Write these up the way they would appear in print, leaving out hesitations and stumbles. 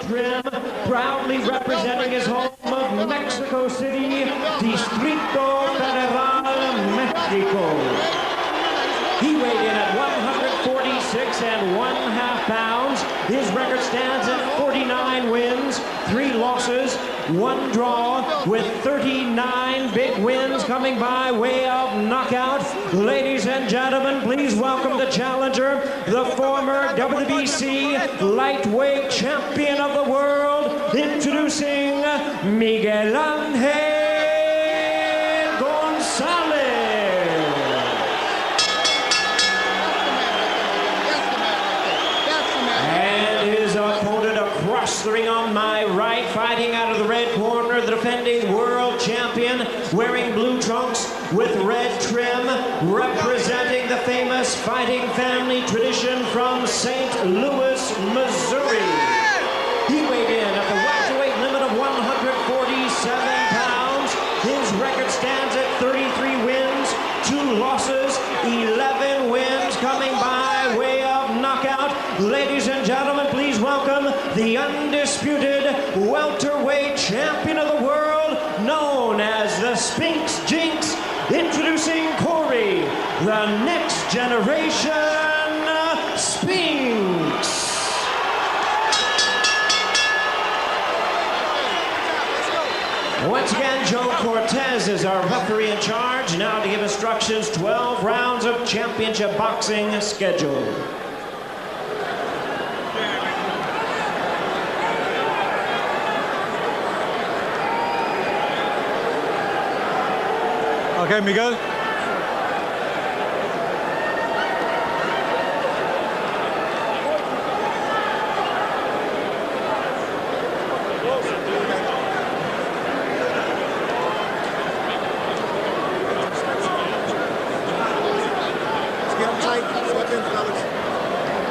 red trim, proudly representing his home of Mexico City, Distrito Federal, Mexico. He weighed in at 146 1/2 pounds. His record stands at 49 wins, 3 losses, 1 draw, with 39 big wins coming by way of knockout. Ladies and gentlemen, please welcome the challenger, the former WWC lightweight champion of the world, introducing Miguel Gonzalez. Across the ring on my right, fighting out of the red corner, the defending world champion, wearing blue trunks with red trim, representing the famous fighting family tradition from St. Louis, Missouri. He weighed in at the welterweight limit of 147 pounds. His record stands at 33 wins, 2 losses, 11 wins coming by way of knockout. Ladies and gentlemen, please welcome the undisputed welterweight champion of the world, known as the Spinks Jinx, introducing Cory, the next generation Spinks. Once again, Joe Cortez is our referee in charge. Now to give instructions, 12 rounds of championship boxing scheduled. Okay, Miguel.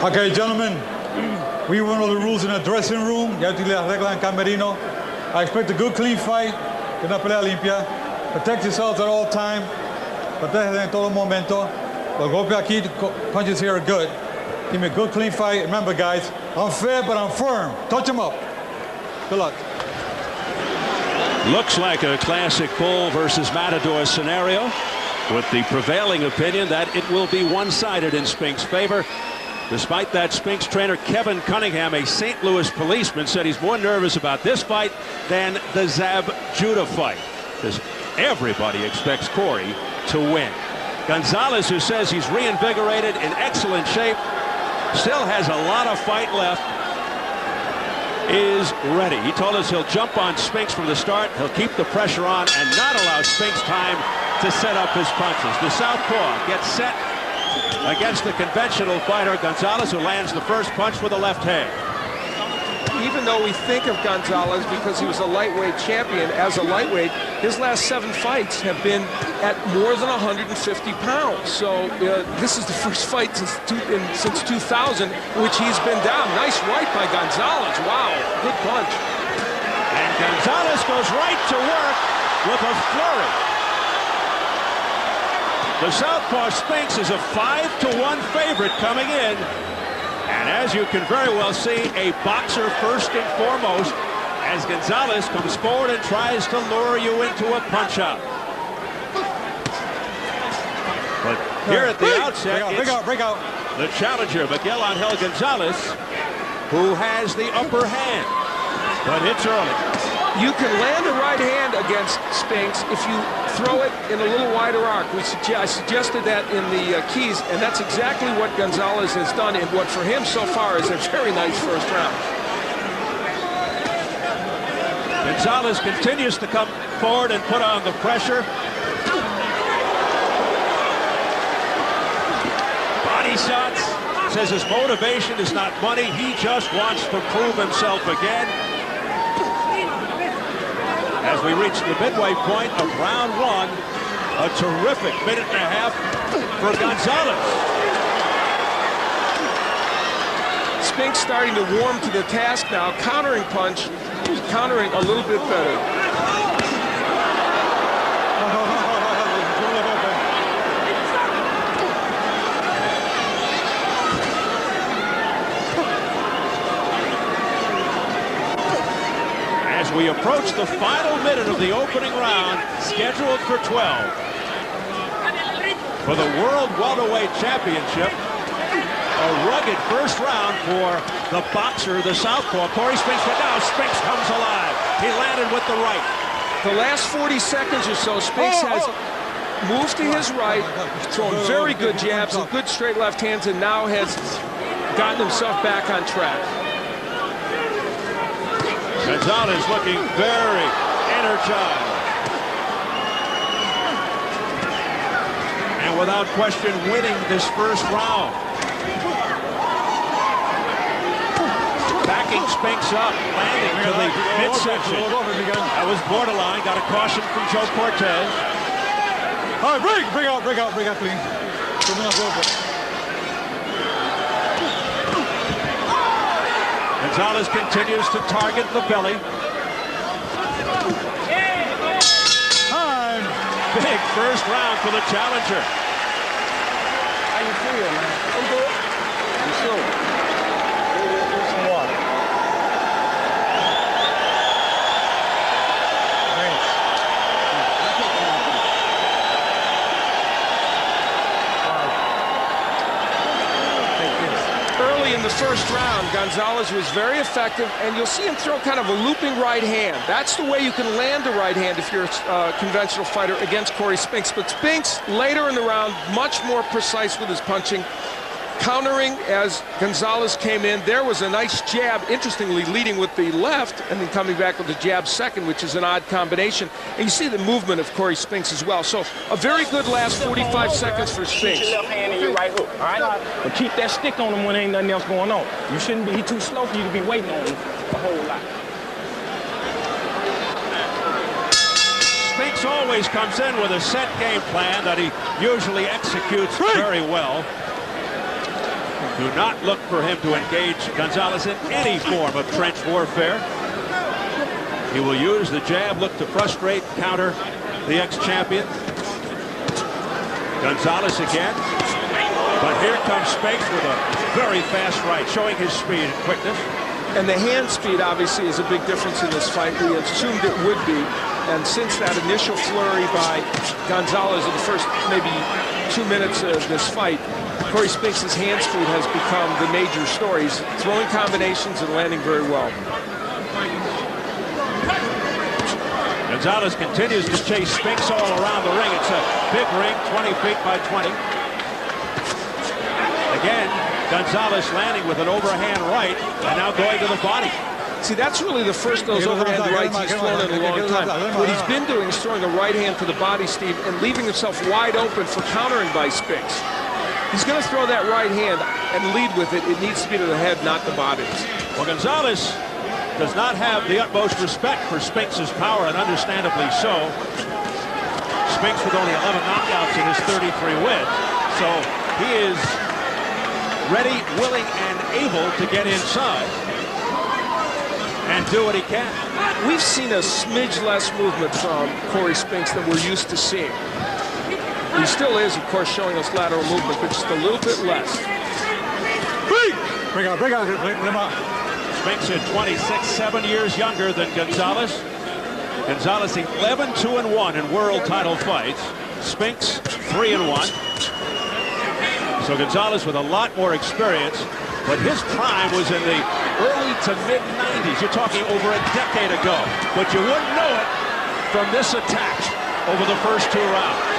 Okay, gentlemen, we went over the rules in the dressing room. Ya utilicé las reglas en camerino. I expect a good, clean fight. Una pelea limpia. Protect yourselves at all time. Protege en todo momento. Los golpes aquí, punches here are good. Give me a good, clean fight. Remember, guys, I'm fair, but I'm firm. Touch them up. Good luck. Looks like a classic bull versus matador scenario, with the prevailing opinion that it will be one-sided in Spinks' favor. Despite that, Spinks trainer Kevin Cunningham, a St. Louis policeman, said he's more nervous about this fight than the Zab Judah fight, because everybody expects Cory to win. Gonzalez, who says he's reinvigorated, in excellent shape, still has a lot of fight left, is ready. He told us he'll jump on Spinks from the start. He'll keep the pressure on and not allow Spinks time to set up his punches. The southpaw gets set against the conventional fighter Gonzalez, who lands the first punch with a left hand. Even though we think of Gonzalez because he was a lightweight champion, as a lightweight, his last 7 fights have been at more than 150 pounds. So this is the first fight since 2000 in which he's been down. Nice right by Gonzalez. Wow, good punch. And Gonzalez goes right to work with a flurry. The southpaw Spinks is a 5-1 favorite coming in. And as you can very well see, a boxer first and foremost, as Gonzalez comes forward and tries to lure you into a punch-out. But here at the outset, break out. The challenger, Miguel Gonzalez, who has the upper hand. But it's early. You can land a right hand against Spinks if you throw it in a little wider arc. I suggested that in the keys, and that's exactly what Gonzalez has done, and what for him so far is a very nice first round. Gonzalez continues to come forward and put on the pressure. Body shots. Says his motivation is not money. He just wants to prove himself again. As we reach the midway point of round 1, a terrific minute and a half for Gonzalez. Spinks starting to warm to the task now. Countering punch, countering a little bit better. as we approach the final minute of the opening round, scheduled for 12. For the World Welterweight Championship, a rugged first round for the boxer, the southpaw, Cory Spinks, but now Spinks comes alive. He landed with the right. The last 40 seconds or so, Spinks has moved to his right, thrown very good jabs and good straight left hands, and now has gotten himself back on track. Gonzalez looking very energized. And without question winning this first round. Backing Spinks up, landing to the midsection. That was borderline. Got a caution from Joe Cortez. All right, bring out, please. Gonzalez continues to target the belly. Time. Big first round for the challenger. How you feel, man? I'm good. You sure? Here's some water. Thanks. Early in the first round, Gonzalez was very effective, and you'll see him throw kind of a looping right hand. That's the way you can land a right hand if you're a conventional fighter against Cory Spinks. But Spinks, later in the round, much more precise with his punching, countering as Gonzalez came in. There was a nice jab, interestingly leading with the left and then coming back with the jab second, which is an odd combination. And you see the movement of Cory Spinks as well. So a very good last 45 seconds for Spinks. Keep your left hand in your right hook, all right? But keep that stick on him when ain't nothing else going on. You shouldn't be, he's too slow for you to be waiting on him a whole lot. Spinks always comes in with a set game plan that he usually executes very well. Do not look for him to engage Gonzalez in any form of trench warfare. He will use the jab, look to frustrate, counter the ex-champion. Gonzalez again. But here comes Spinks with a very fast right, showing his speed and quickness. And the hand speed, obviously, is a big difference in this fight. We assumed it would be. And since that initial flurry by Gonzalez in the first maybe 2 minutes of this fight, Cory Spinks' hand speed has become the major story. He's throwing combinations and landing very well. Gonzalez continues to chase Spinks all around the ring. It's a big ring, 20 feet by 20. Again, Gonzalez landing with an overhand right and now going to the body. See, that's really the first of those overhand rights he's thrown in a long time. What he's been doing is throwing a right hand to the body, Steve, and leaving himself wide open for countering by Spinks. He's going to throw that right hand and lead with it. It needs to be to the head, not the body. Well, Gonzalez does not have the utmost respect for Spinks' power, and understandably so. Spinks with only 11 knockouts in his 33 wins. So he is ready, willing, and able to get inside and do what he can. We've seen a smidge less movement from Cory Spinks than we're used to seeing. He still is, of course, showing us lateral movement, but just a little bit less. Bring out. Spinks at 26, 7 years younger than Gonzalez. Gonzalez 11-2-1 in world title fights. Spinks 3-1. So Gonzalez with a lot more experience, but his prime was in the early to mid-90s. You're talking over a decade ago, but you wouldn't know it from this attack over the first 2 rounds.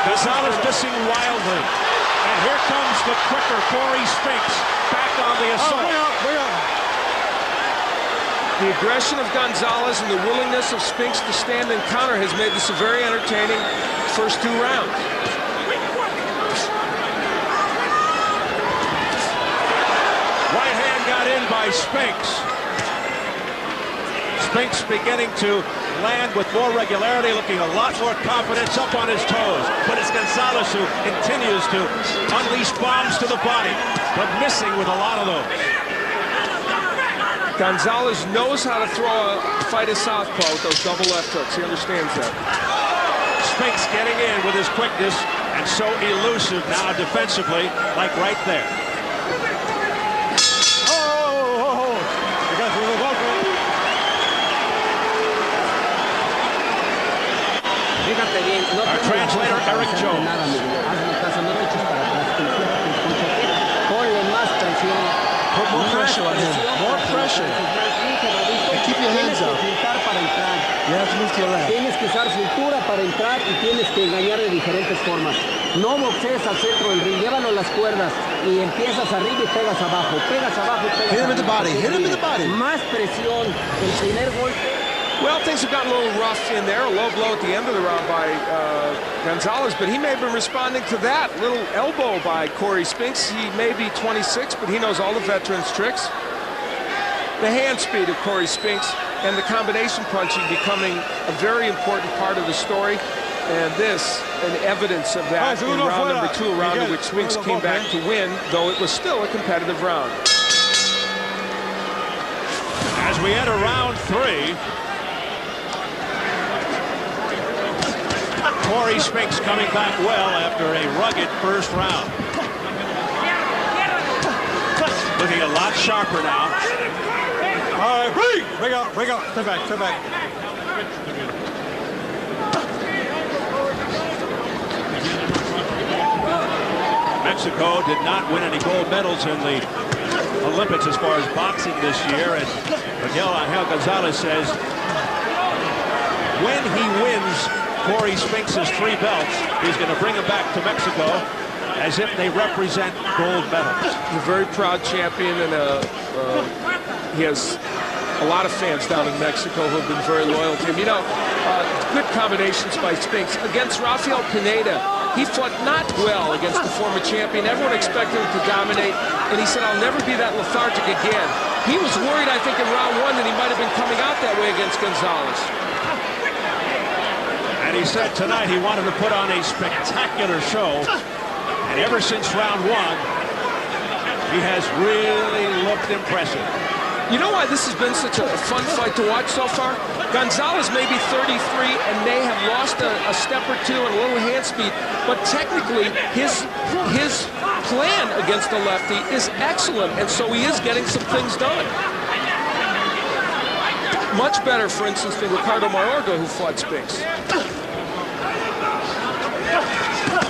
Gonzalez dissing wildly. And here comes the quicker Cory Spinks back on the assault. The aggression of Gonzalez and the willingness of Spinks to stand and counter has made this a very entertaining first 2 rounds. Right hand got in by Spinks. Spinks beginning to land with more regularity, looking a lot more confidence, up on his toes. But it's Gonzalez who continues to unleash bombs to the body, but missing with a lot of those. Gonzalez knows how to throw a fight a southpaw with those double left hooks. He understands that. Spinks getting in with his quickness and so elusive now defensively, like right there. Fíjate bien. No Our translator, Eric Jones. nada, Miguel. Hazme caso, no te eches para atrás. Ponle más presión. Put more pressure on him. More pressure. And keep your hands up. Tienes que filtrar para entrar. You have to move to your left. Tienes que usar cintura para entrar y tienes que engañar de diferentes formas. No boxees al centro del ring, llévalo a las cuerdas y empiezas arriba y pegas abajo. Pegas abajo y pegas Hit him in the abajo. body. Hit him in the body. Más presión. El primer golpe. Well, things have gotten a little rough in there. A low blow at the end of the round by Gonzalez, but he may have been responding to that little elbow by Cory Spinks. He may be 26, but he knows all the veterans' tricks. The hand speed of Cory Spinks and the combination punching becoming a very important part of the story. And this, an evidence of that in round number 2, a round in which Spinks came back to win, though it was still a competitive round. As we enter round 3, Cory Spinks coming back well after a rugged first round. Looking a lot sharper now. All right, break out, step back. Mexico did not win any gold medals in the Olympics as far as boxing this year, and Miguel Gonzalez says when he wins Cory Spinks' 3 belts, he's going to bring them back to Mexico as if they represent gold medals. He's a very proud champion, and he has a lot of fans down in Mexico who have been very loyal to him. You know, good combinations by Spinks. Against Rafael Pineda, he fought not well against the former champion. Everyone expected him to dominate, and he said, I'll never be that lethargic again. He was worried, I think, in round 1 that he might have been coming out that way against Gonzalez. And he said tonight he wanted to put on a spectacular show. And ever since round 1, he has really looked impressive. You know why this has been such a fun fight to watch so far? Gonzalez may be 33 and may have lost a step or two and a little hand speed, but technically his plan against the lefty is excellent, and so he is getting some things done. Much better, for instance, than Ricardo Mayorga, who fought Spinks.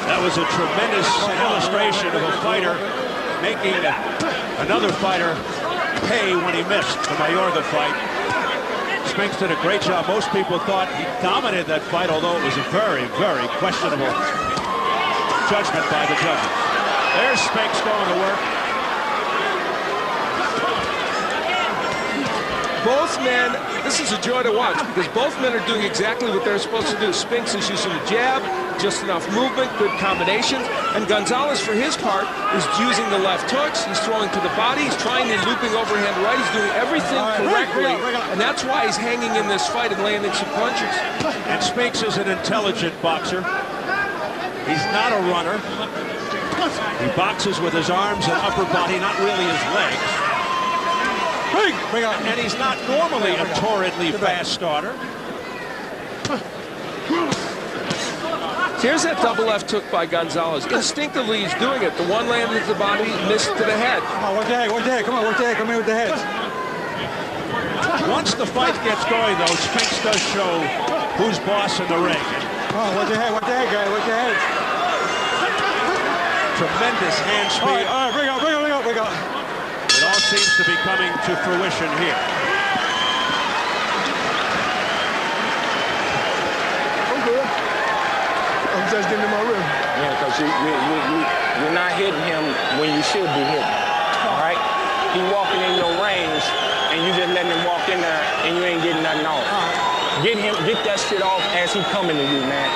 That was a tremendous illustration of a fighter making another fighter pay when he missed the Mayorga fight. Spinks did a great job. Most people thought he dominated that fight, although it was a very, very questionable judgment by the judges. There's Spinks going to work. Both men, this is a joy to watch because both men are doing exactly what they're supposed to do. Spinks is using a jab, just enough movement, good combinations. And Gonzalez, for his part, is using the left hooks. He's throwing to the body. He's trying the looping overhand right. He's doing everything correctly. And that's why he's hanging in this fight and landing some punches. And Spinks is an intelligent boxer. He's not a runner. He boxes with his arms and upper body, not really his legs. And he's not normally a torridly fast starter. Here's that double left hook by Gonzalez. Instinctively, he's doing it. The one landed to the body, missed to the head. Come on, work the head. Come on, work the head. Come in with the head. Once the fight gets going, though, Spinks does show who's boss in the ring. Come on, work the head, guys. Work the head. Tremendous hand speed. All right, bring out. It all seems to be coming to fruition here. I'm good. I'm just getting in my rhythm. Yeah, because you're not hitting him when you should be hitting. All right? He walking in your range, and you just letting him walk in there, and you ain't getting nothing off. Get that shit off as he coming to you, man.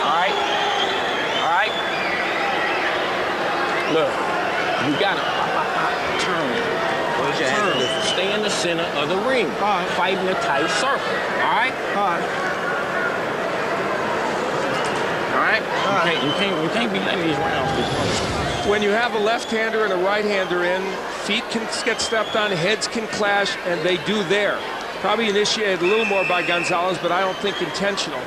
All right? All right? Look, you gotta turn. What you have to do? Stay in the center of the ring, fighting a tight circle. All right? All right? You can't be letting these rounds be close. When you have a left-hander and a right-hander in, feet can get stepped on, heads can clash, and they do there. Probably initiated a little more by Gonzalez, but I don't think intentional.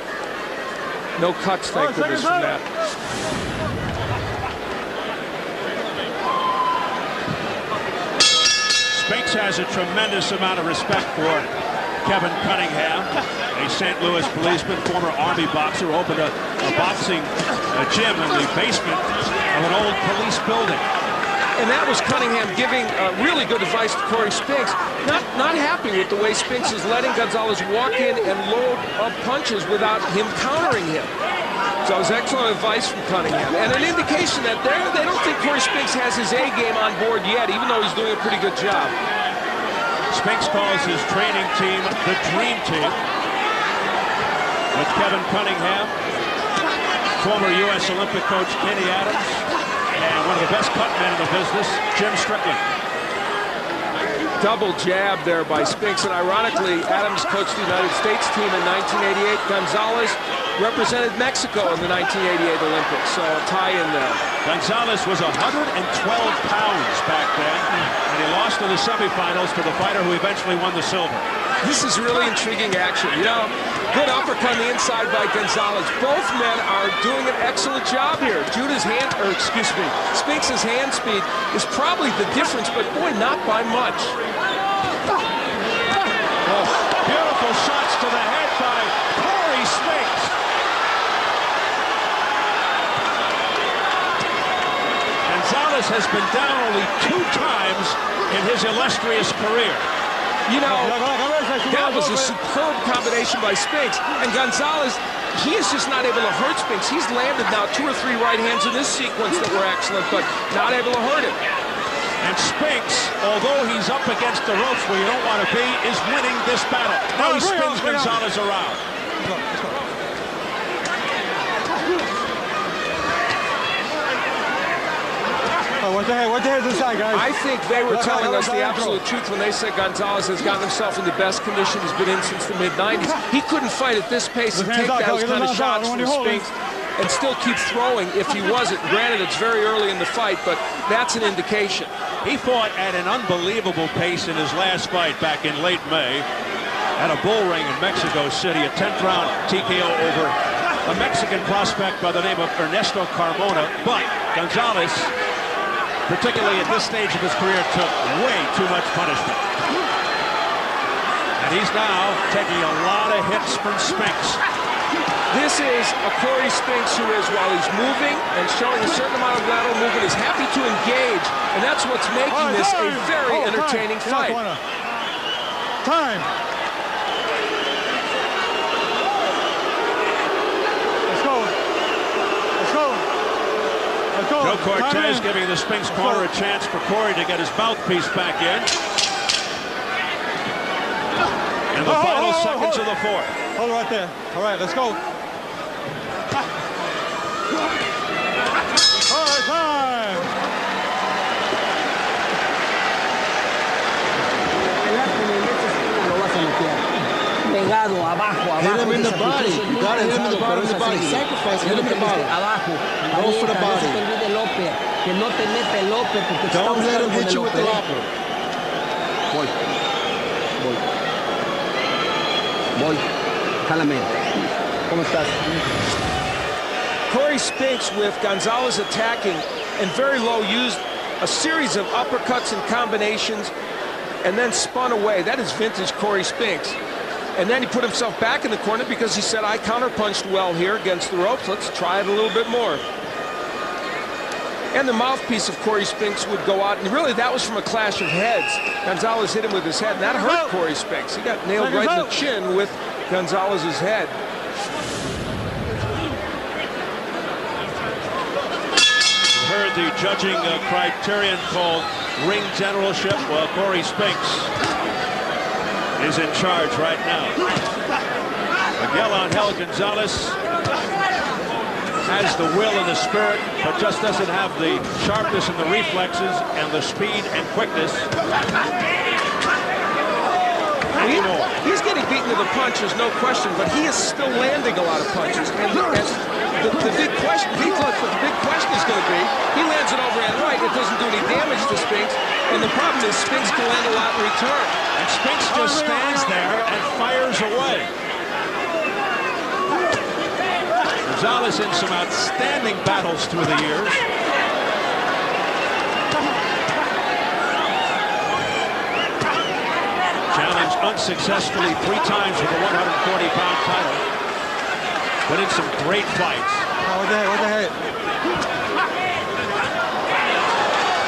No cuts, thank goodness, from that. Spinks has a tremendous amount of respect for Kevin Cunningham. a St. Louis policeman, former Army boxer, opened a boxing gym in the basement of an old police building. And that was Cunningham giving really good advice to Cory Spinks. Not happy with the way Spinks is letting Gonzalez walk in and load up punches without him countering him. So it was excellent advice from Cunningham. And an indication that they don't think Cory Spinks has his A game on board yet, even though he's doing a pretty good job. Spinks calls his training team the Dream Team, with Kevin Cunningham, former U.S. Olympic coach Kenny Adams, and one of the best cut men in the business, Jim Strickland. Double jab there by Spinks, and ironically, Adams coached the United States team in 1988. Gonzalez represented Mexico in the 1988 Olympics, so a tie in there. Gonzalez was 112 pounds back then, and he lost in the semifinals to the fighter who eventually won the silver. This is really intriguing action. You know, good uppercut on the inside by Gonzalez. Both men are doing an excellent job here. Spinks' hand speed is probably the difference, but boy, not by much. Oh, beautiful shots to the head by Cory Spinks. Gonzalez has been down only 2 times in his illustrious career. You know, that was a superb combination by Spinks. And Gonzalez, he is just not able to hurt Spinks. He's landed now 2 or 3 right hands in this sequence that were excellent, but not able to hurt him. And Spinks, although he's up against the ropes where you don't want to be, is winning this battle. Now he spins Gonzalez around. What the heck is inside, guys? I think they were telling us the absolute truth when they said Gonzalez has gotten himself in the best condition he's been in since the mid-90s. He couldn't fight at this pace and take those kind of shots from Spinks and still keep throwing if he wasn't. Granted, it's very early in the fight, but that's an indication. He fought at an unbelievable pace in his last fight back in late May at a bull ring in Mexico City, a 10th round TKO over a Mexican prospect by the name of Ernesto Carmona. But Gonzalez, particularly at this stage of his career, took way too much punishment. And he's now taking a lot of hits from Spinks. This is a Cory Spinks who is, while he's moving and showing a certain amount of lateral movement, is happy to engage. And that's what's making this a very entertaining fight. Time. Let's go. Let's go. Let's go. Joe Cortez giving the Spinks corner a chance for Cory to get his mouthpiece back in. In the final seconds of the 4th. Hold it right there. All right, let's go. All right, time. Pegado, abajo, abajo. Hit him in the body. You gotta hit him in the bottom of the body. Sacrifice. Hit him in the bottom. Abajo. Go for the body. Que no te mete el lope porque Don't let him hit you with the lope. Voy. Jálame. ¿Cómo estás? Cory Spinks, with Gonzalez attacking and very low, used a series of uppercuts and combinations and then spun away. That is vintage Cory Spinks. And then he put himself back in the corner because he said, I counterpunched well here against the ropes. Let's try it a little bit more. And the mouthpiece of Cory Spinks would go out, and really that was from a clash of heads. Gonzalez hit him with his head, and that hurt Cory Spinks. He got nailed right in the chin with Gonzalez's head. Heard the judging criterion called ring generalship. Well, Cory Spinks is in charge right now. Miguel Angel Gonzalez has the will and the spirit, but just doesn't have the sharpness and the reflexes and the speed and quickness. He's getting beaten to the punch, there's no question, but he is still landing a lot of punches. And the big question, the big question is going to be, he lands it overhand right, it doesn't do any damage to Spinks, and the problem is Spinks can land a lot in return. And Spinks just stands there and fires away. Gonzalez in some outstanding battles through the years. Challenge unsuccessfully 3 times with the 140-pound title. But in some great fights. Oh, what the heck?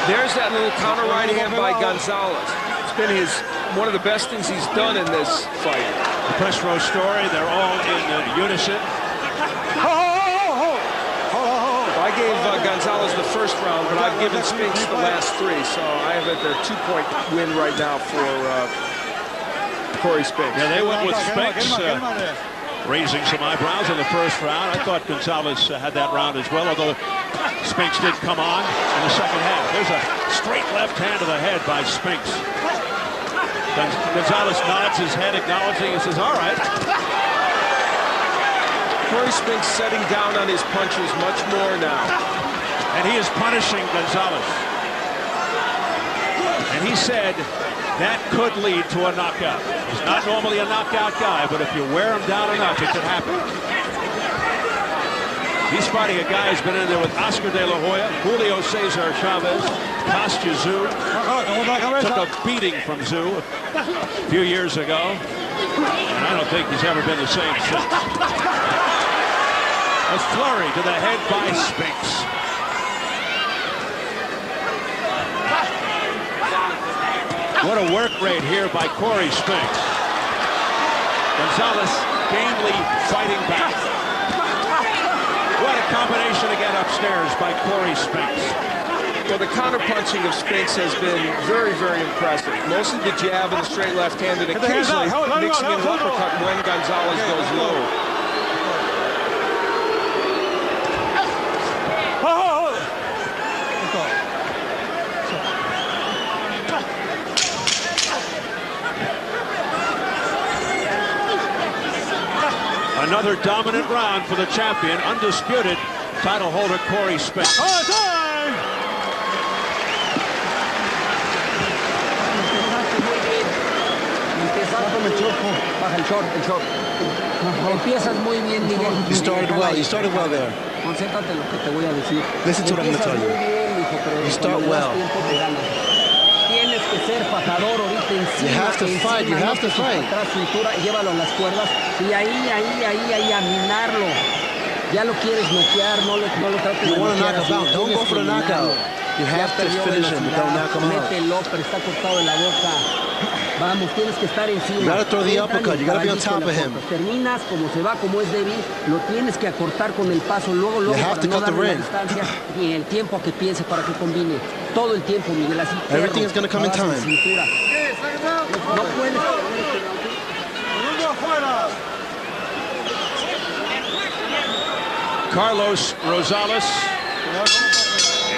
There's that little counter right hand by Gonzalez. It's been one of the best things he's done in this fight. The press row story, they're all in unison. I gave Gonzalez the first round, but I've given Spinks the last 3, so I have it their 2-point win right now for Cory Spinks. Yeah, they went with Spinks, raising some eyebrows in the first round. I thought Gonzalez had that round as well, although Spinks did come on in the second half. There's a straight left hand to the head by Spinks. Gonzalez nods his head, acknowledging. He says, all right. Cory Spinks setting down on his punches much more now. And he is punishing Gonzalez. And he said that could lead to a knockout. He's not normally a knockout guy, but if you wear him down enough, it could happen. He's fighting a guy who's been in there with Oscar De La Hoya, Julio Cesar Chavez, Kostya Tszyu. Took a beating from Tszyu a few years ago. And I don't think he's ever been the same since. A flurry to the head by Spinks. What a work rate here by Cory Spinks. Gonzalez gamely fighting back. What a combination again upstairs by Cory Spinks. Well, the counterpunching of Spinks has been very, very impressive. Mostly the jab and the straight left hand, and occasionally mixing in an uppercut when Gonzalez goes low. Another dominant round for the champion, undisputed title holder Cory Spinks. Empiezas muy bien, Miguel. You started well. You started well there. Concéntrate en lo que te voy a decir. Listen to what I'm going to tell you. You start well. Tienes que ser fajador ahorita encima. You have to fight. You have to fight. Atrás cintura, llévalo a las cuerdas y ahí a minarlo. Ya lo quieres noquear, no lo trates de You want to knock noquear him out. así, Don't go tienes for the que knockout. minarlo. You have to finish him, but don't knock him out. Mételo, pero está cortado de la boca. Vamos, tienes que estar encima. You gotta throw the uppercut. You gotta be on top of him. Terminas como se va, como es débil, lo tienes que acortar con el paso, luego You have para to no cut the darle la ring. distancia y el tiempo que piense para que combine. Todo el tiempo, Miguel, así. Everything is gonna come in time. Cintura. No puedes. Carlos Rosales,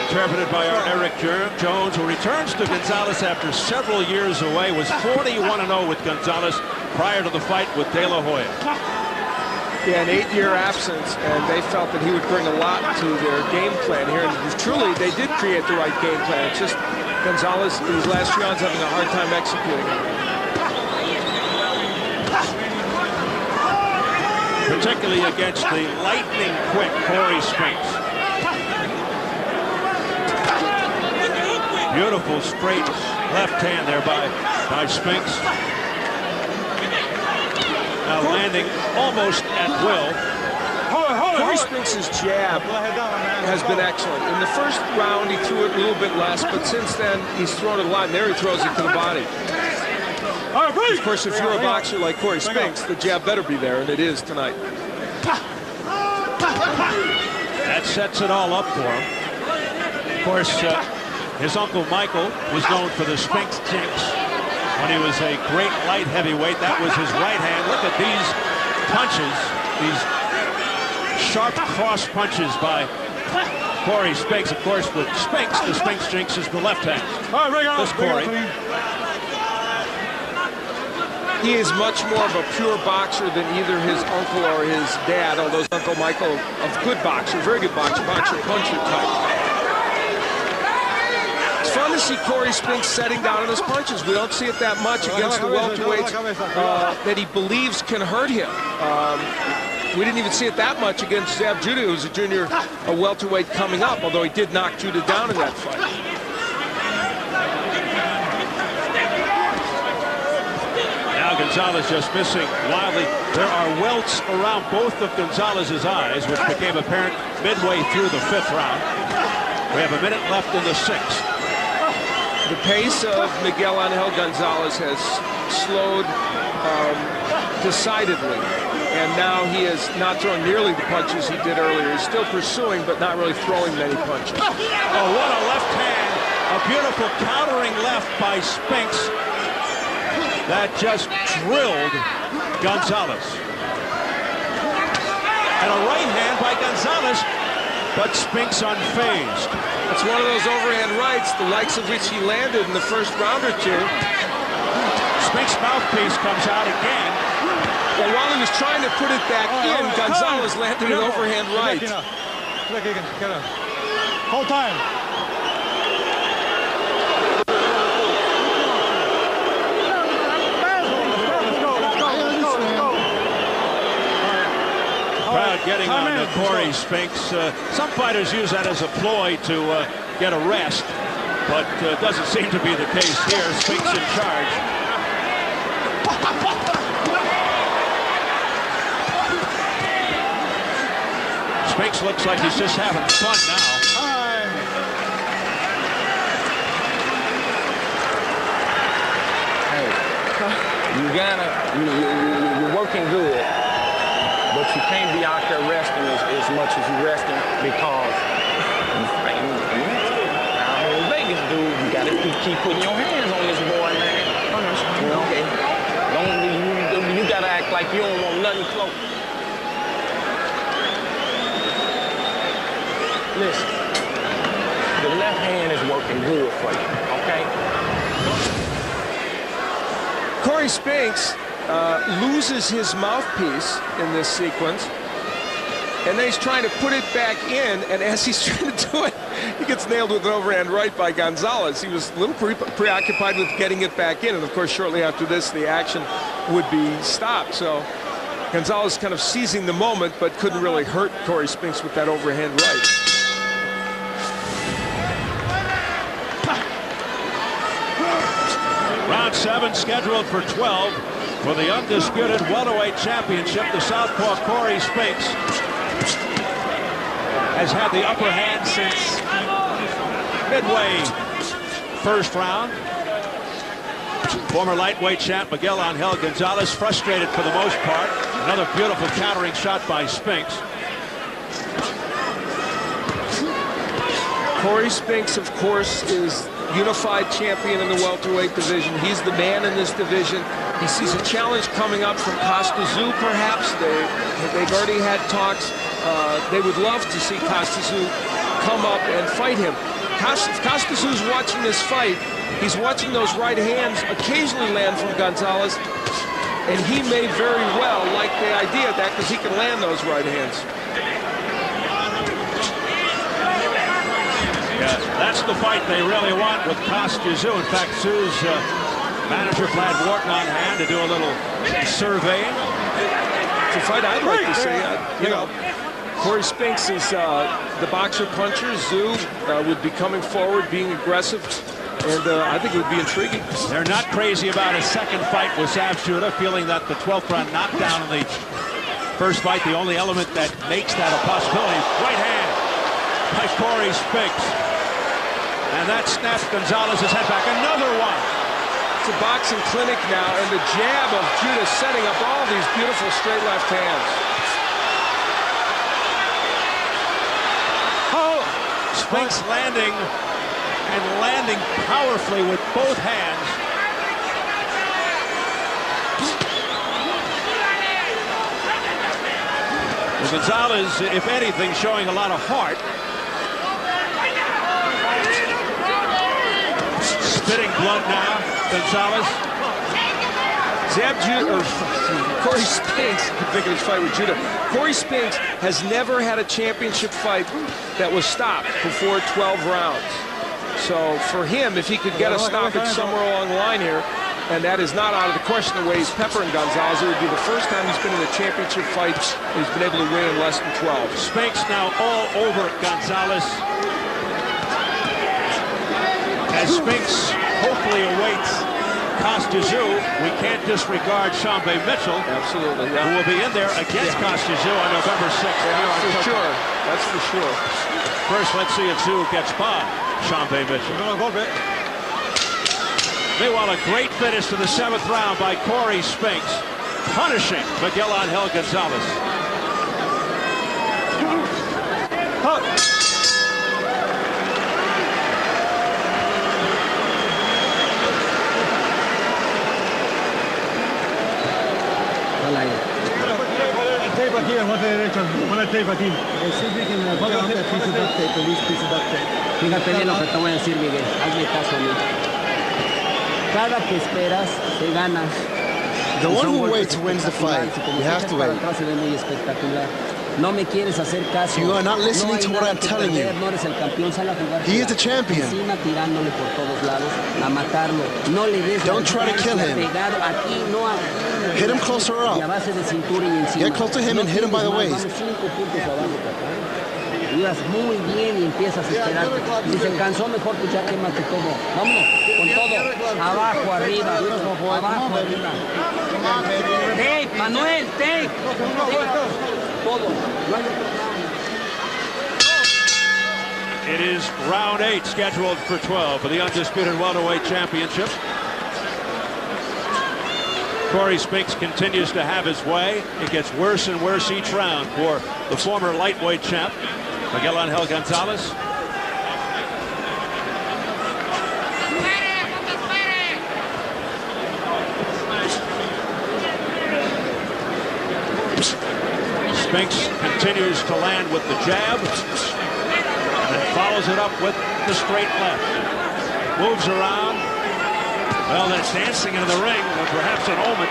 interpreted by our Eric Jones, who returns to Gonzalez after several years away, was 41-0 with Gonzalez prior to the fight with De La Hoya. Yeah, an 8-year absence, and they felt that he would bring a lot to their game plan here. And truly, they did create the right game plan. It's just Gonzalez, in his last few rounds, having a hard time executing it. Particularly against the lightning-quick Cory Spinks. Beautiful straight left hand there by Spinks. Now landing almost at will. Cory Spinks' jab has been excellent. In the first round, he threw it a little bit less, but since then, he's thrown it a lot, and there he throws it to the body. Of course, if you're a boxer like Cory Spinks, the jab better be there, and it is tonight. That sets it all up for him. Of course, his uncle Michael was known for the Spinks jinx when he was a great light heavyweight. That was his right hand. Look at these punches, these sharp cross punches by Cory Spinks. Of course, with Spinks, the Spinks jinx is the left hand. This Cory. He is much more of a pure boxer than either his uncle or his dad, although his Uncle Michael, a good boxer, very good boxer, puncher type. It's fun to see Cory Spinks setting down on his punches. We don't see it that much against the welterweights that he believes can hurt him. We didn't even see it that much against Zab Judah, who's a welterweight coming up, although he did knock Judah down in that fight. Gonzalez just missing wildly. There are welts around both of Gonzalez's eyes, which became apparent midway through the 5th round. We have a minute left in the 6th. The pace of Miguel Angel Gonzalez has slowed decidedly, and now he is not throwing nearly the punches he did earlier. He's still pursuing, but not really throwing many punches. Oh, what a left hand. A beautiful countering left by Spinks that just drilled Gonzalez. And a right hand by Gonzalez, but Spinks unfazed. It's one of those overhand rights, the likes of which he landed in the first round or two. Spinks' mouthpiece comes out again. Well, while he was trying to put it back in, Gonzalez landed an overhand right. Hold time. Crowd getting on Cory Spinks. Some fighters use that as a ploy to get a rest, but doesn't seem to be the case here. Spinks in charge. Spinks looks like he's just having fun now. You're working good, but you can't be out there resting as much as you're resting because in Vegas, dude, you gotta keep putting your hands on this boy, man. Okay. You gotta act like you don't want nothing close. Listen, the left hand is working good for you, okay? Cory Spinks loses his mouthpiece in this sequence, and then he's trying to put it back in, and as he's trying to do it, he gets nailed with an overhand right by Gonzalez. He was a little preoccupied with getting it back in, and of course shortly after this the action would be stopped. So Gonzalez kind of seizing the moment, but couldn't really hurt Cory Spinks with that overhand right. Round 7 scheduled for 12 for the undisputed welterweight championship. The southpaw Cory Spinks has had the upper hand since midway 1st round. Former lightweight champ Miguel Angel Gonzalez frustrated for the most part. Another beautiful countering shot by Spinks. Cory Spinks, of course, is unified champion in the welterweight division. He's the man in this division. He sees a challenge coming up from Costa Tszyu, perhaps. They've already had talks. They would love to see Costa Tszyu come up and fight him. If Costa Tszyu's watching this fight, he's watching those right hands occasionally land from Gonzalez, and he may very well like the idea of that because he can land those right hands. Yeah, that's the fight they really want with Costa Tszyu. In fact, Tszyu's manager Vlad Wharton on hand to do a little surveying. It's a fight I'd like to see. You know, Cory Spinks is the boxer-puncher. Tszyu would be coming forward, being aggressive, and I think it would be intriguing. They're not crazy about a second fight with Sav Judah, feeling that the 12th round knockdown in the first fight, the only element that makes that a possibility. Right hand by Cory Spinks. And that snaps Gonzalez's head back. Another one. It's a boxing clinic now, and the jab of Judah setting up all these beautiful straight left hands. Oh, Spinks landing and landing powerfully with both hands. Well, Gonzalez, if anything, showing a lot of heart. Spitting blood now, Gonzalez. Cory Spinks, thinking his fight with Judah. Cory Spinks has never had a championship fight that was stopped before 12 rounds. So for him, if he could get a stoppage somewhere along the line here, and that is not out of the question the way he's peppering Gonzalez, it would be the first time he's been in a championship fight he's been able to win in less than 12. Spinks now all over Gonzalez. As Spinks hopefully awaits Costa-Zoo, we can't disregard Shambe Mitchell. Absolutely, who will be in there against Costa-Zoo on November 6th. That's for sure. That's for sure. First, let's see if Zoo gets by Shambe Mitchell. Meanwhile, a great finish to the 7th round by Cory Spinks, punishing Miguel Angel Gonzalez. Tape aquí, aguante derecho, pon el tape aquí. Fíjate bien lo que te voy a decir, Miguel. Hazme caso a mí. Cada que esperas, te ganas. The one who waits wins the fight. You have to wait. No me quieres hacer caso. You are not listening to what I'm telling you. No eres el campeón, sal a jugar. He is the champion. Encima tirándole por todos lados, a matarlo. No le des. Don't try to kill him. Aquí, no aquí. Hit him closer up. Y a base de cintura y encima. Get close to him and hit him by the waist. Vamos 5 puntos abajo, papá. Ibas muy bien y empiezas a esperarte. Si se cansó, mejor pues ya quémate todo. Vámonos, con todo. Abajo, arriba. Abajo, arriba. Tape, Manuel, tape. Todo. It is round 8 scheduled for 12 for the undisputed welterweight championship. Cory Spinks continues to have his way. It gets worse and worse each round for the former lightweight champ, Miguel Angel Gonzalez. Spinks continues to land with the jab and then follows it up with the straight left. Moves around. Well, that's dancing into the ring, perhaps an omen,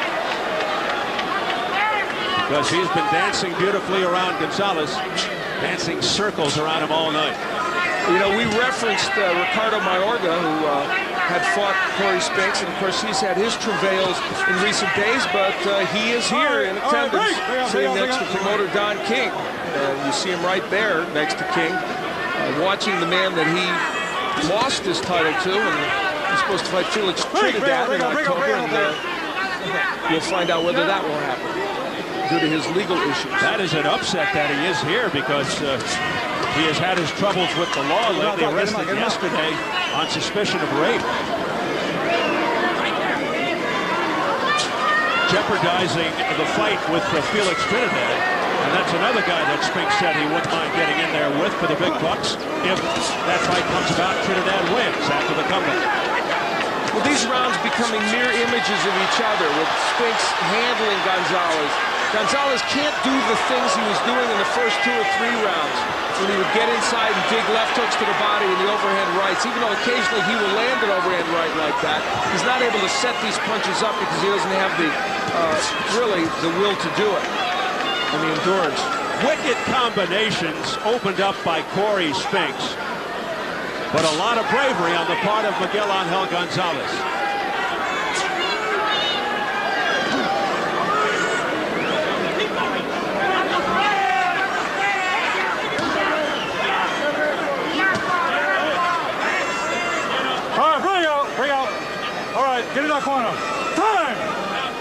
because he's been dancing beautifully around Gonzalez, dancing circles around him all night. You know, we referenced Ricardo Mayorga, who had fought Cory Spinks, and of course he's had his travails in recent days, but he is here in attendance, sitting next to promoter Don King. You see him right there next to King, watching the man that he lost his title to, and he's supposed to fight Felix Trinidad in October, and you'll find out whether that will happen due to his legal issues. That is an upset that he is here, because he has had his troubles with the law lately. Arrested yesterday on suspicion of rape. Jeopardizing the fight with Felix Trinidad. And that's another guy that Spinks said he wouldn't mind getting in there with for the big bucks if that fight comes about. Trinidad wins after the comeback. Well, these rounds becoming mirror images of each other, with Spinks handling Gonzalez. Gonzalez can't do the things he was doing in the first 2 or 3 rounds, when he would get inside and dig left hooks to the body and the overhand rights. Even though occasionally he will land an overhand right like that, he's not able to set these punches up because he doesn't have the really the will to do it and the endurance. Wicked combinations opened up by Cory Spinks, but a lot of bravery on the part of Miguel Angel Gonzalez. Get in that corner. Time!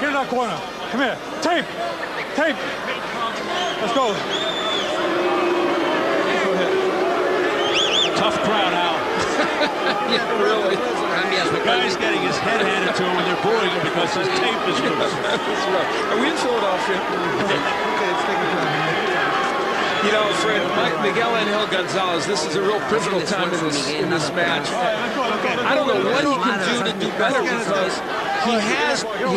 Get in that corner. Come here. Tape. Tape. Let's go. Go ahead. Tough crowd, Al. Yeah, really. The guy's getting his head handed to him when they're booing him because his tape is loose. That's right. Are we in Philadelphia? Okay, it's taking time. You know, Fred, Miguel Angel Gonzalez, this is a real pivotal time in this match. I don't know what he can do to do better, because he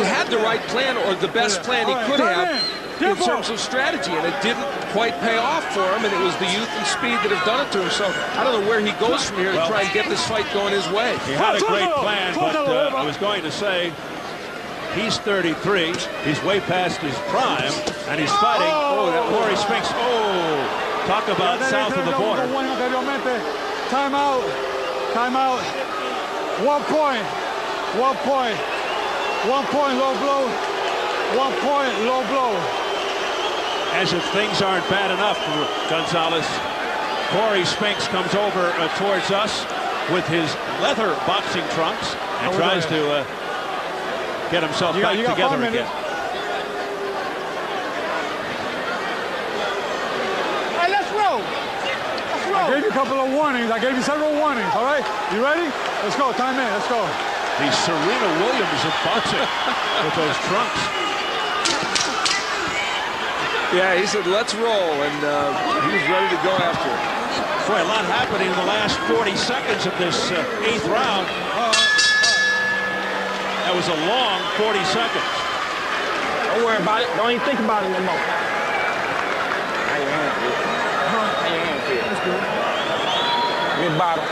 had the right plan, or the best plan he could have, in terms of strategy, and it didn't quite pay off for him, and it was the youth and speed that have done it to him. So I don't know where he goes from here to try and get this fight going his way. He had a great plan, but I was going to say, he's 33. He's way past his prime, and he's fighting. Cory Spinks. Talk about south of the border. Time out. Time out. 1 point. 1 point. 1 point, low blow. 1 point, low blow. As if things aren't bad enough for Gonzalez, Cory Spinks comes over towards us with his leather boxing trunks and tries to get himself back together again. Hey, let's roll. I gave you a couple of warnings. I gave you several warnings, all right? You ready? Let's go. Time in. Let's go. The Serena Williams of boxing with those trunks. Yeah, he said, let's roll, and he was ready to go after it. Boy, a lot happening in the last 40 seconds of this 8th round. That was a long 40 seconds. Don't worry about it. Don't even think about it no more. How your hand feel? How your hand feel? That's good. Your bottom.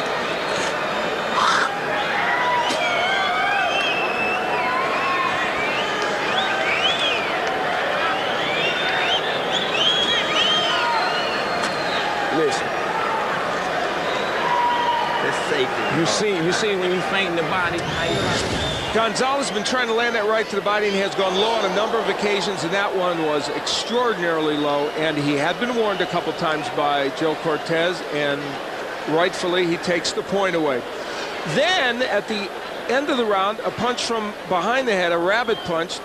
Listen. That's safety. You see when you faint in the body. Gonzalez has been trying to land that right to the body and has gone low on a number of occasions, and that one was extraordinarily low, and he had been warned a couple times by Joe Cortez, and rightfully he takes the point away. Then at the end of the round, a punch from behind the head, a rabbit punch,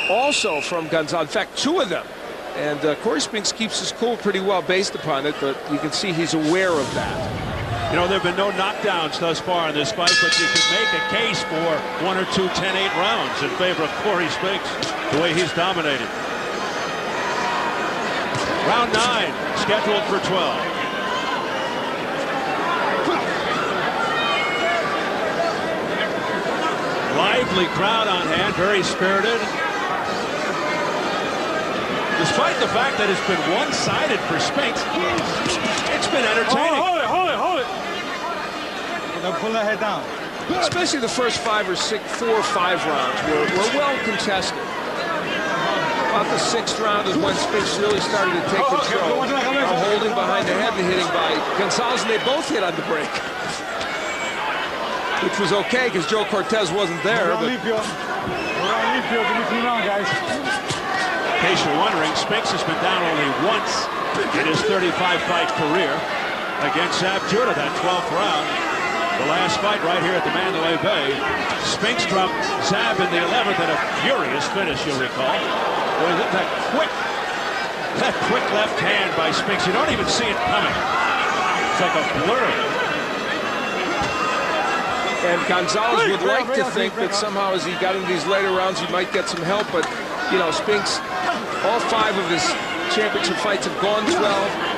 also from Gonzalez. In fact, 2 of them. And Cory Spinks keeps his cool pretty well based upon it, but you can see he's aware of that. You know, there have been no knockdowns thus far in this fight, but you could make a case for 1 or 2 10-8 rounds in favor of Cory Spinks, the way he's dominated. Round 9, scheduled for 12. Lively crowd on hand, very spirited. Despite the fact that it's been one-sided for Spinks, it's been entertaining. Hold it. Now pull that head down. Especially the first 4 or 5 rounds were well contested. About the 6th round is when Spinks really started to take control. Holding behind the head and hitting by Gonzalez, and they both hit on the break. Which was okay because Joe Cortez wasn't there. We're on lead field. Give me 3 rounds, guys. In case you're wondering, Spinks has been down only once in his 35-fight career against Zab Judah, that 12th round. The last fight right here at the Mandalay Bay. Spinks dropped Zab in the 11th at a furious finish, you'll recall. Boy, that quick left hand by Spinks. You don't even see it coming. It's like a blur. And Gonzalez would like to think that somehow as he got into these later rounds he might get some help, but you know, Spinks, all 5 of his championship fights have gone 12.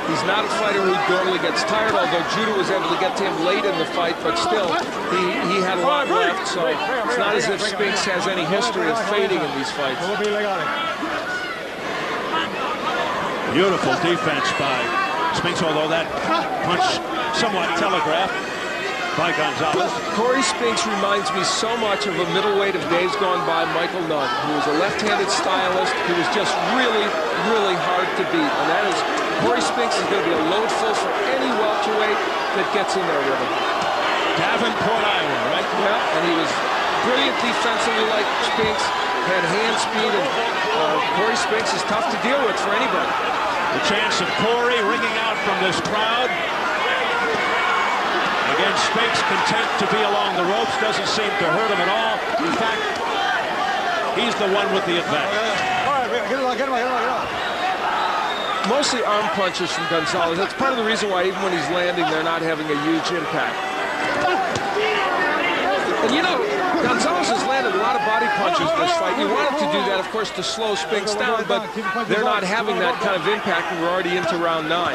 He's not a fighter who normally gets tired, although Judah was able to get to him late in the fight, but still, he had a lot left, so it's not as if Spinks has any history of fading in these fights. Beautiful defense by Spinks, although that punch somewhat telegraphed by Gonzalez. Cory Spinks reminds me so much of a middleweight of days gone by, Michael Nunn, who was a left-handed stylist who was just really, really hard to beat. And that is, Cory Spinks is going to be a load full for any welterweight that gets in there with him. Davenport, Iowa, right? Yeah, and he was brilliant defensively like Spinks, had hand speed, and Cory Spinks is tough to deal with for anybody. The chance of Cory ringing out from this crowd. Again, Spinks content to be along the ropes, doesn't seem to hurt him at all. In fact, he's the one with the advantage. All right, get him out. Mostly arm punches from Gonzalez. That's part of the reason why even when he's landing, they're not having a huge impact. And you know, Gonzalez has landed a lot of body punches in this fight. You wanted to do that, of course, to slow Spinks down, but they're not having that kind of impact, and we're already into round 9.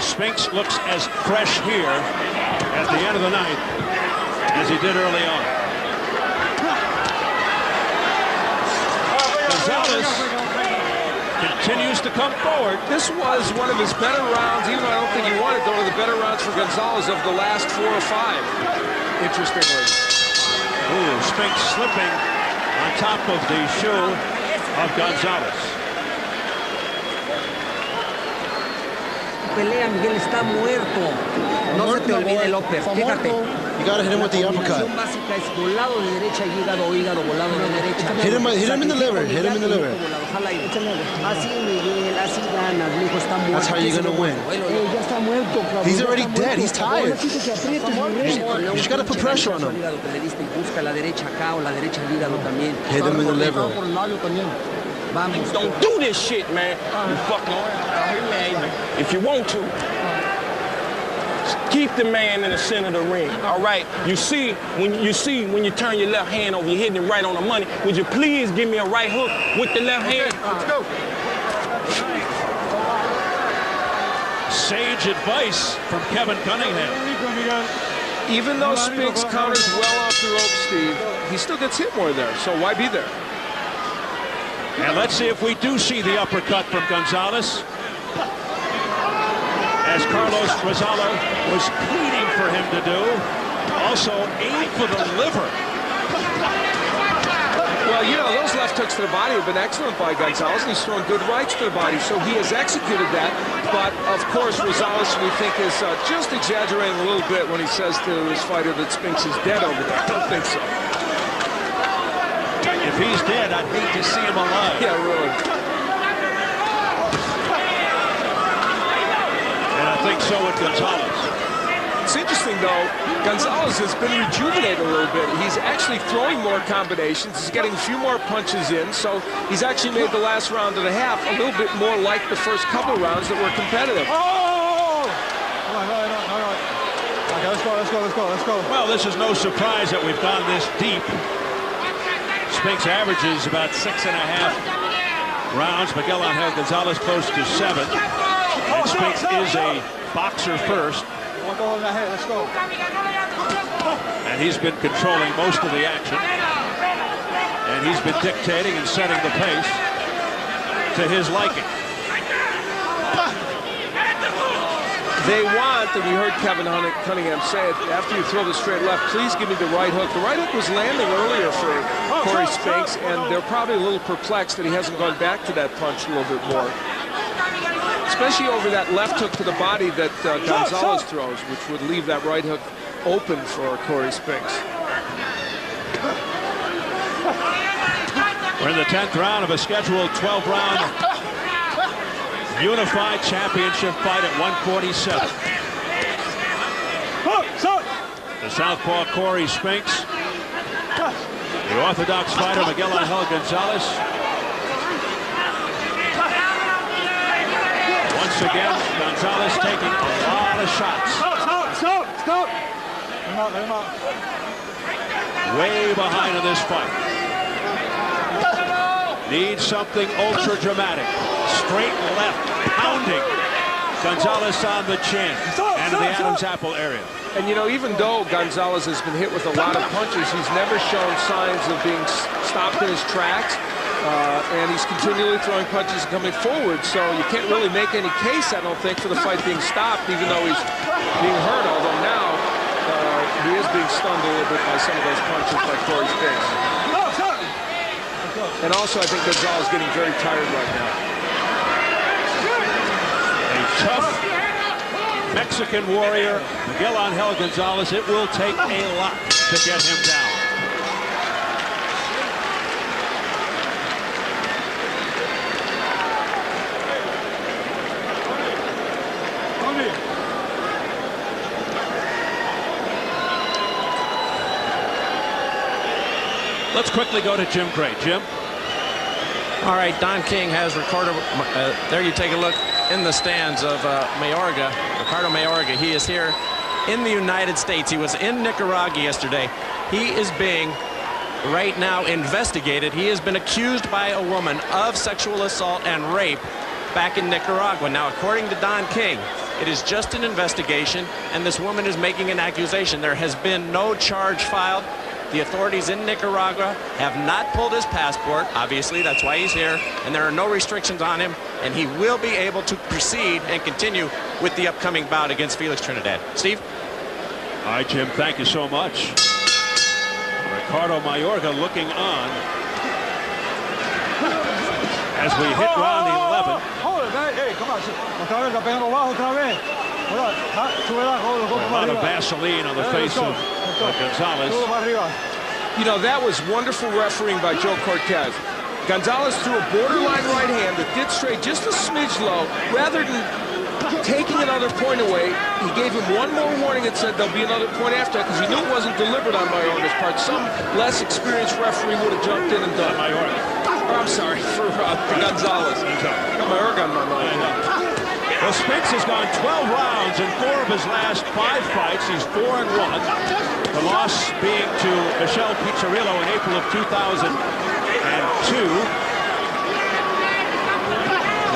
Spinks looks as fresh here at the end of the night as he did early on. Gonzalez continues to come forward. This was one of his better rounds, even though I don't think he wanted one of the better rounds for Gonzalez of the last 4 or 5, interestingly. Ooh, Spinks slipping on top of the shoe of Gonzalez. Pelea, Miguel está muerto. No se te olvide, López. Fíjate. You gotta hit him with the uppercut. Básica es volado de derecha, hígado, hígado, volado de derecha. Hit him in the liver. Hit him in the liver. Así Miguel, así ganas, mi hijo está muerto. That's how you're gonna win. Ya está muerto, cabrón. He's already dead. He's tired. You just gotta put pressure on him. Busca la derecha acá o la derecha al hígado también. Hit him in the liver. Vamos. Don't do this shit, man. You fucking around. If you want to, keep the man in the center of the ring. All right. You see when you turn your left hand over, you're hitting him right on the money. Would you please give me a right hook with the left hand? Let's go. Sage advice from Kevin Cunningham. Even though Spinks counters well off the rope, Steve, he still gets hit more there. So why be there? And let's see if we do see the uppercut from Gonzalez. As Carlos Rosales was pleading for him to do. Also aim for the liver. Well, you know, those left hooks to the body have been excellent by Gonzalez, and he's throwing good rights to the body, so he has executed that. But, of course, Rosales, we think, is just exaggerating a little bit when he says to his fighter that Spinks is dead over there. I don't think so. If he's dead, I'd hate to see him alive. Yeah, really. And I think so with Gonzalez. It's interesting, though, Gonzalez has been rejuvenated a little bit. He's actually throwing more combinations. He's getting a few more punches in, so he's actually made the last round and a half a little bit more like the first couple rounds that were competitive. Oh! Okay, let's go. Well, this is no surprise that we've gone this deep. Spinks averages about 6.5 rounds. Miguel Angel Gonzalez close to 7. And Spinks is a boxer first. Let's go. And he's been controlling most of the action. And he's been dictating and setting the pace to his liking. They want, and we heard Kevin Cunningham say it, after you throw the straight left, please give me the right hook. The right hook was landing earlier for Cory Spinks, and they're probably a little perplexed that he hasn't gone back to that punch a little bit more. Especially over that left hook to the body that Gonzalez throws, which would leave that right hook open for Cory Spinks. We're in the 10th round of a scheduled 12-round unified championship fight at 147. The southpaw Cory Spinks, the orthodox fighter Miguel Angel Gonzalez. Once again, Gonzalez taking a lot of shots. Stop! Let him out. Way behind in this fight. Needs something ultra dramatic. Straight left, pounding. Gonzalez on the chin and in the Adam's apple area. And you know, even though Gonzalez has been hit with a lot of punches, he's never shown signs of being stopped in his tracks. And he's continually throwing punches and coming forward. So you can't really make any case, I don't think, for the fight being stopped, even though he's being hurt. Although now he is being stunned a little bit by some of those punches by Cory Spinks. And also, I think Gonzalez is getting very tired right now. A tough Mexican warrior, Miguel Angel Gonzalez. It will take a lot to get him down. Let's quickly go to Jim Gray. Jim? All right, Don King has recorded. There you take a look in the stands of Mayorga. Ricardo Mayorga, he is here in the United States. He was in Nicaragua yesterday. He is being right now investigated. He has been accused by a woman of sexual assault and rape back in Nicaragua. Now, according to Don King, it is just an investigation, and this woman is making an accusation. There has been no charge filed. The authorities in Nicaragua have not pulled his passport. Obviously, that's why he's here. And there are no restrictions on him. And he will be able to proceed and continue with the upcoming bout against Felix Trinidad. Steve? All right, Jim, thank you so much. Ricardo Mayorga looking on as we hit round 11. Hey, come on. Otra vez, está pegando bajo otra vez. A lot of Vaseline on the face of Gonzalez. You know, that was wonderful refereeing by Joe Cortez. Gonzalez threw a borderline right hand that did straight just a smidge low. Rather than taking another point away, he gave him one more warning and said there'll be another point after that, because he knew it wasn't deliberate on Mayorga's part. Some less experienced referee would have jumped in and done. I'm sorry, for Gonzalez. Got Mayorga on my mind. Well, Spinks has gone 12 rounds in 4 of his last 5 fights. He's 4-1. The loss being to Michel Pizzarillo in April of 2002.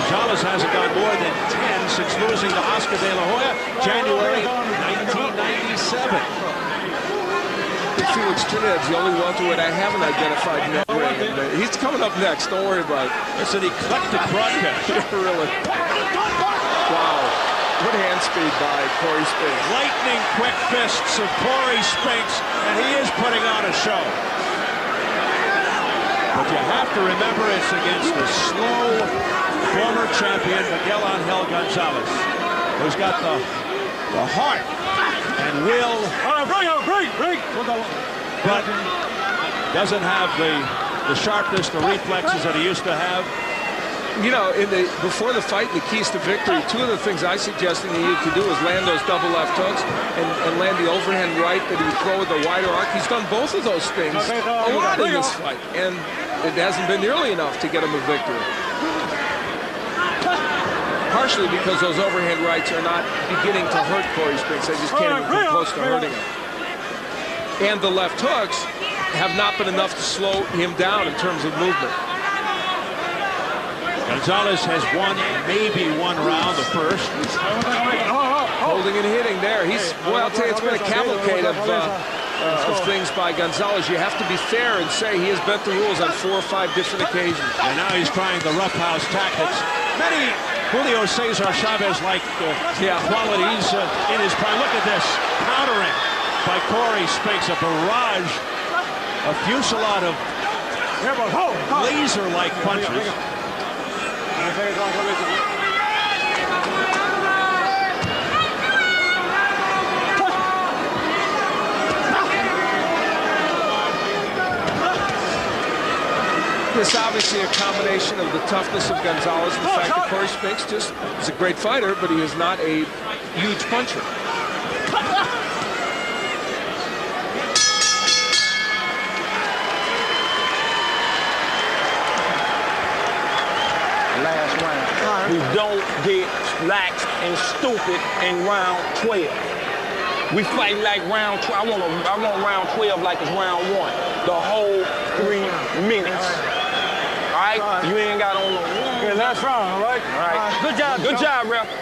Gonzalez hasn't gone more than 10 since losing to Oscar De La Hoya, January 1997. Felix Trinidad's the only welterweight I haven't identified in that ring. He's coming up next. Don't worry about it. It's an eclectic broadcast. Really. Wow. Good hand speed by Cory Spinks. Lightning quick fists of Cory Spinks, and he is putting on a show. But you have to remember it's against the slow former champion Miguel Angel Gonzalez, who's got the heart and will, but doesn't have the sharpness, the reflexes that he used to have. You know, before the fight, the keys to victory, 2 of the things I suggested he needed to do was land those double left hooks and land the overhand right that he would throw with a wider arc. He's done both of those things a lot in this fight, and it hasn't been nearly enough to get him a victory. Partially because those overhand rights are not beginning to hurt Cory Spinks. They just can't even come close to hurting him. And the left hooks have not been enough to slow him down in terms of movement. Gonzalez has won maybe 1 round, the first. Holding and hitting there. Well, I'll tell you, it's been a cavalcade of things by Gonzalez. You have to be fair and say he has bent the rules on 4 or 5 different occasions. And now he's trying the roughhouse tactics. Many Julio Cesar Chavez-like qualities in his prime. Look at this, countering by Cory Spinks, a barrage, a fusillade of laser-like punches. This obviously a combination of the toughness of Gonzalez and the fact that Cory Spinks just is a great fighter, but he is not a huge puncher. Last round. We don't get lax and stupid in round 12. We fight like round 12. I want round 12 like it's round 1. The whole 3 minutes. All right? You ain't got on no long. Okay, last round, all right? All right. Good job. Good job, ref. You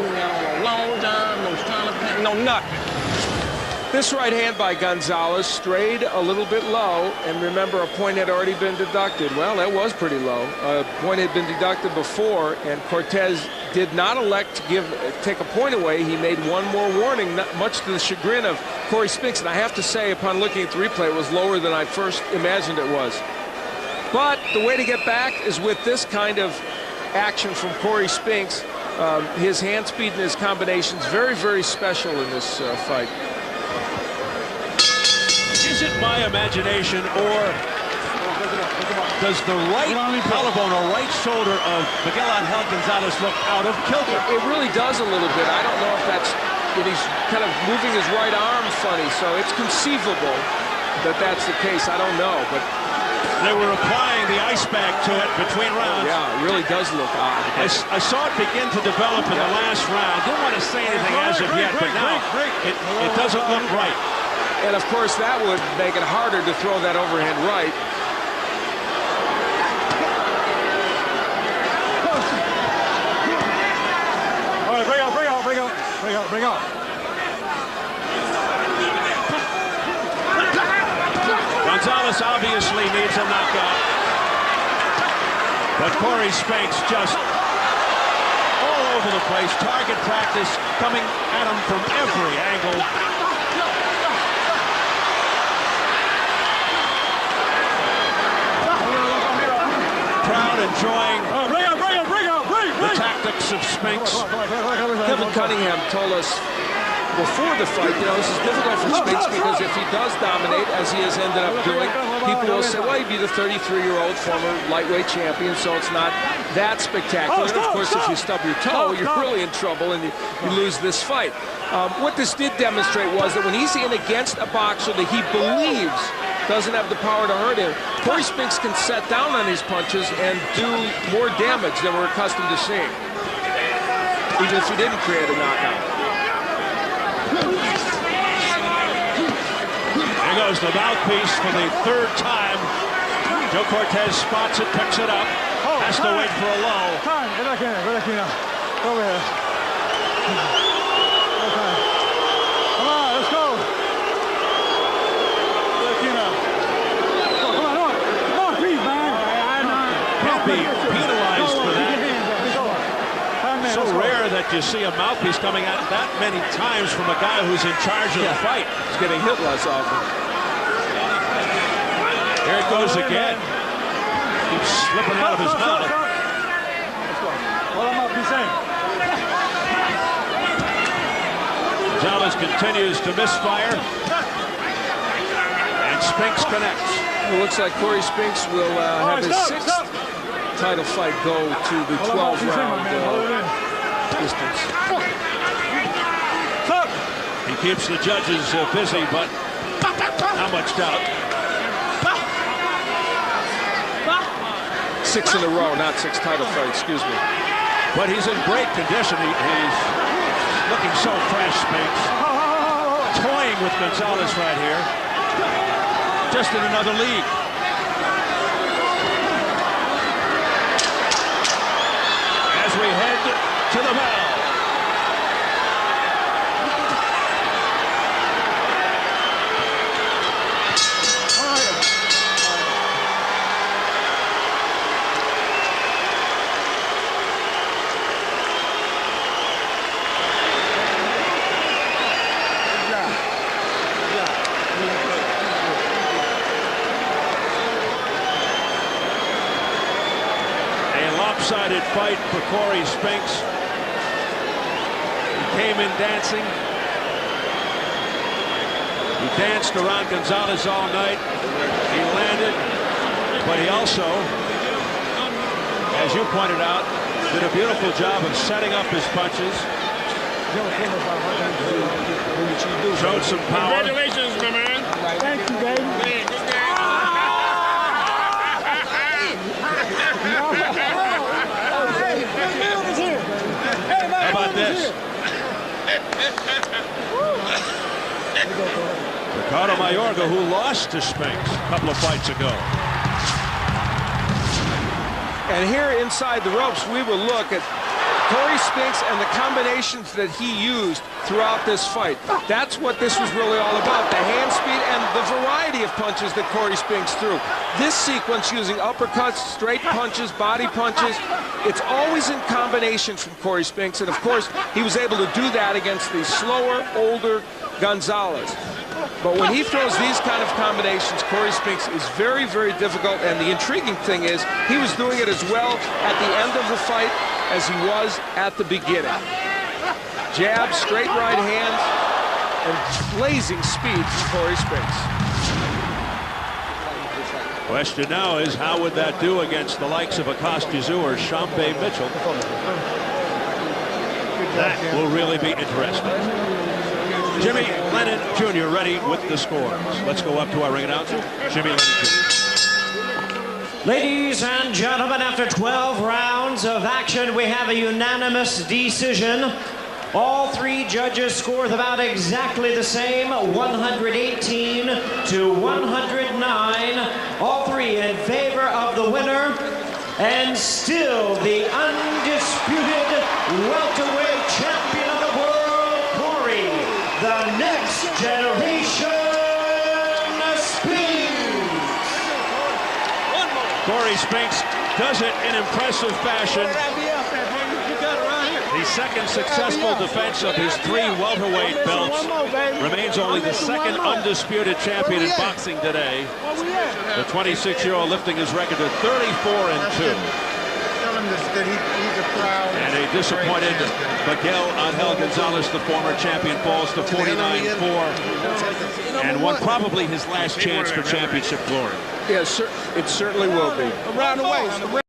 ain't got on no long time, no stunner pack, no nothing. This right hand by Gonzalez strayed a little bit low, and remember, a point had already been deducted. Well, that was pretty low. A point had been deducted before, and Cortez did not elect to take a point away. He made 1 more warning, much to the chagrin of Cory Spinks. And I have to say, upon looking at the replay, it was lower than I first imagined it was. But the way to get back is with this kind of action from Cory Spinks. His hand speed and his combinations, very, very special in this fight. Is it my imagination, or does the right collarbone or right shoulder of Miguel Angel Gonzalez look out of kilter? It really does a little bit. I don't know if that's, he's kind of moving his right arm funny, so it's conceivable that that's the case. I don't know, but they were applying the ice bag to it between rounds. Yeah, it really does look odd. I saw it begin to develop in the last round. Didn't want to say anything as of yet, but now it doesn't look right. And of course, that would make it harder to throw that overhand right. All right, bring out. Gonzalez obviously needs a knockout. But Cory Spinks just all over the place. Target practice coming at him from every angle. Crowd enjoying the tactics of Spinks. Kevin Cunningham told us before the fight, you know, this is difficult for Spinks because if he does dominate, as he has ended up doing, people will say, well, he'd be the 33-year-old former lightweight champion, so it's not that spectacular. And of course, if you stub your toe, you're really in trouble and you lose this fight. What this did demonstrate was that when he's in against a boxer that he believes doesn't have the power to hurt him, Cory Spinks can set down on his punches and do more damage than we're accustomed to seeing, even if he didn't create a knockout. Here goes the mouthpiece for the third time. Joe Cortez spots it, picks it up, has to wait for a low. Time, go back in there, go back in there. Go over here. Come on, let's go. Be penalized for that. So rare that you see a mouthpiece coming out that many times from a guy who's in charge of the fight. He's getting hit less often. Here it goes again. Keeps slipping out of his mouth. Gonzalez continues to misfire. And Spinks connects. It looks like Cory Spinks will have his sixth title fight go to the 12-round distance. He keeps the judges busy, but not much doubt. 6 in a row, not 6 title fights, excuse me. But he's in great condition. He's looking so fresh, Spinks. Toying with Gonzalez right here. Just in another league. We head to the bell. Lopsided fight for Cory Spinks. He came in dancing. He danced around Gonzalez all night. He landed, but he also, as you pointed out, did a beautiful job of setting up his punches. Showed some power. Congratulations, my man. Thank you, baby. How about this? Ricardo Mayorga, who lost to Spinks a couple of fights ago. And here inside the ropes, we will look at Cory Spinks and the combinations that he used throughout this fight. That's what this was really all about, the hand speed and the variety of punches that Cory Spinks threw. This sequence using uppercuts, straight punches, body punches, it's always in combination from Cory Spinks, and of course, he was able to do that against the slower, older Gonzalez. But when he throws these kind of combinations, Cory Spinks is very, very difficult, and the intriguing thing is he was doing it as well at the end of the fight as he was at the beginning. Jab, straight right hands, and blazing speed from Cory Spinks. Question now is, how would that do against the likes of Acosta Tszyu or Shambe Mitchell? That will really be interesting. Jimmy Lennon Jr. ready with the scores. Let's go up to our ring announcer, Jimmy Lennon Jr. Ladies and gentlemen, after 12 rounds of action, we have a unanimous decision. All three judges scored about exactly the same, 118 to 109. All three in favor of the winner, and still the undisputed welterweight champion of the world, Cory, the next generation Spinks. Cory Spinks does it in impressive fashion. The second successful defense of his 3 welterweight belts. Remains only the second undisputed champion in boxing today. The 26-year-old lifting his record to 34-2. Tell him that he's a proud. And a The disappointed Miguel Angel Gonzalez, the former champion, falls to 49-4 and won probably his last chance for championship glory. Yeah, it certainly will be. Around the waist.